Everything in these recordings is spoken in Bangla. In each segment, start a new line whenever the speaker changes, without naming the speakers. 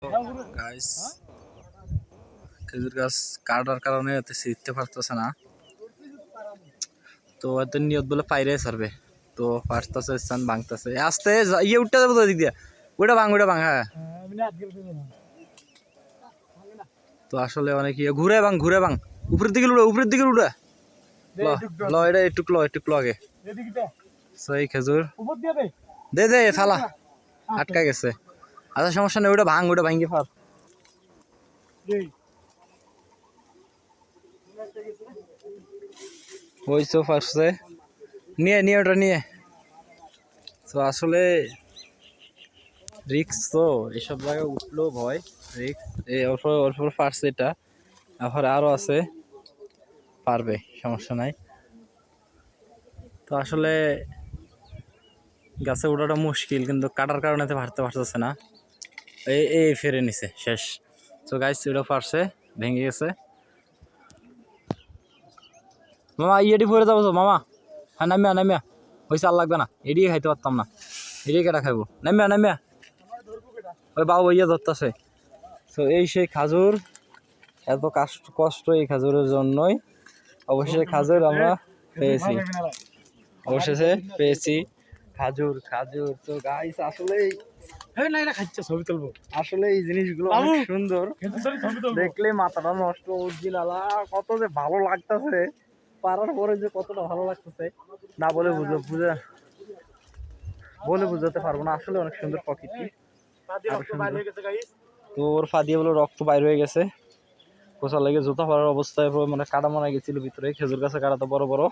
গাইস খেজুর গাছ কাটার কারণে এতে শিখতে পারতেছে না, তো এত নিয়ত বলে পাইরে ছাড়বে, তো পারতেছে স্থান ভাঙতেছে আস্তে ইয়ে উঠতে যাবো তো দিক দিয়ে ওটা ভাঙ হ্যাঁ। তো আসলে অনেক ইয়ে ঘুরে ভাঙ উপরের দিকে উড়ে ল এটা একটু আগে সেই খেজুর দে থালা আটকা গেছে। আচ্ছা সমস্যা নেই, ওটা ভাঙি ফার ওই তো ফার্স্টে নিয়ে ওটা নিয়ে। তো আসলে রিক্স, তো এইসব জায়গায় উঠলো ভয় রিক্স। এই অল্প ফার্স্ট এটা এখন আরো আছে, পারবে সমস্যা নাই। তো আসলে গাছে ওঠাটা মুশকিল, কিন্তু কাটার কারণে তো পারতে পারতেছে না। এই ফেরে নিছে শেষ। তো গাছ ওটা পারছে, ভেঙে গেছে। মামা ইয়েটি পরে যাবো তো মামা, হ্যাঁ নামিয়া ওই চাল লাগবে না, এড়িয়ে খাইতে পারতাম না, এড়িয়ে কেটা খাইবো, নামিয়া ওই বাবু ইয়ে ধরতেছে। তো এই সেই খাজুর, এত কষ্ট এই খাজুরের জন্যই অবশেষে খাজুর আমরা পেয়েছি খাজুর। তো গাইস আসলে এই জিনিসগুলো অনেক সুন্দর, দেখলে মাথাটা নষ্ট অরিজিনাল। কত যে ভালো লাগতেছে, পারার পরে যে কতটা ভালো লাগতেছে না বলে বুঝাতে পারবো না। আসলে অনেক সুন্দর প্রকৃতি। তো ওর ফা দিয়ে বলে রক্ত বাইর হয়ে গেছে, কোচা লেগে জুতা পরার অবস্থায় মানে কাটা মারা গেছিল ভিতরে, খেজুর গাছে কাটা তো বড়।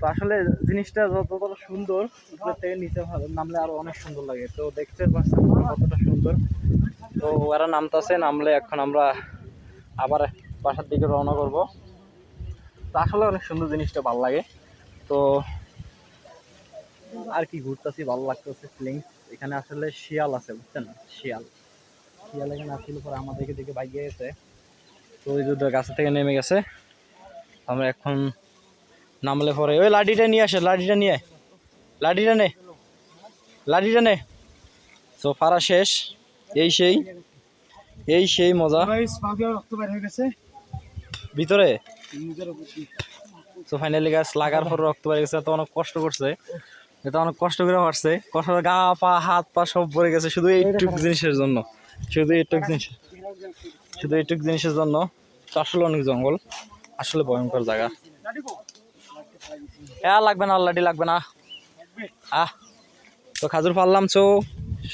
তো আসলে জিনিসটা যতটা সুন্দর, উপর থেকে নিচে নামলে আরো অনেক সুন্দর লাগে। তো দেখতে পাচ্ছেন কতটা সুন্দর। তো ওরা নামতেছে, নামলে এখন আমরা আবার বাসার দিকে রওনা করব। তো আসলে অনেক সুন্দর, জিনিসটা ভালো লাগে। তো আর কি ঘুরতেছি, ভালো লাগতেছে ফিলিংস। এখানে আসলে শিয়াল আছে বুঝছেন, শিয়াল এখানে আসছিল পরে আমাদেরকে দিকে বাইকে গেছে। তো ওই যে গাছের থেকে নেমে গেছে। আমরা এখন নামলে পরে ওই লাঠিটা নিয়ে আসে, লাঠিটা নে। তো পারা শেষ, এই সেই মজা ভিতরে। তো ফাইনালি গাছ লাগার পর রক্ত বেড়ে গেছে, তো অনেক কষ্ট করছে, এটা অনেক কষ্ট করে পারছে, কষ্ট গা পা হাত পা সব ভরে গেছে শুধু এইটুক জিনিসের জন্য, শুধু এইটুক জিনিসের জন্য। তো আসলে অনেক জঙ্গল, আসলে ভয়ঙ্কর জায়গা। লাগবে না, লাঠি লাগবে না। তো খাজুর পারলাম। তো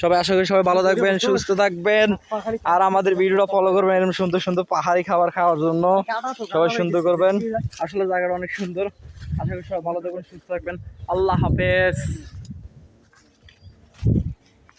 সবাই আশা করি সবাই ভালো থাকবেন, সুস্থ থাকবেন, আর আমাদের ভিডিওটা ফলো করবেন এরকম সুন্দর সুন্দর পাহাড়ি খাবার খাওয়ার জন্য। সবাই সুন্দর করবেন, আসলে জায়গাটা অনেক সুন্দর। আশা করি সবাই ভালো থাকবেন, সুস্থ থাকবেন। আল্লাহ হাফেজ।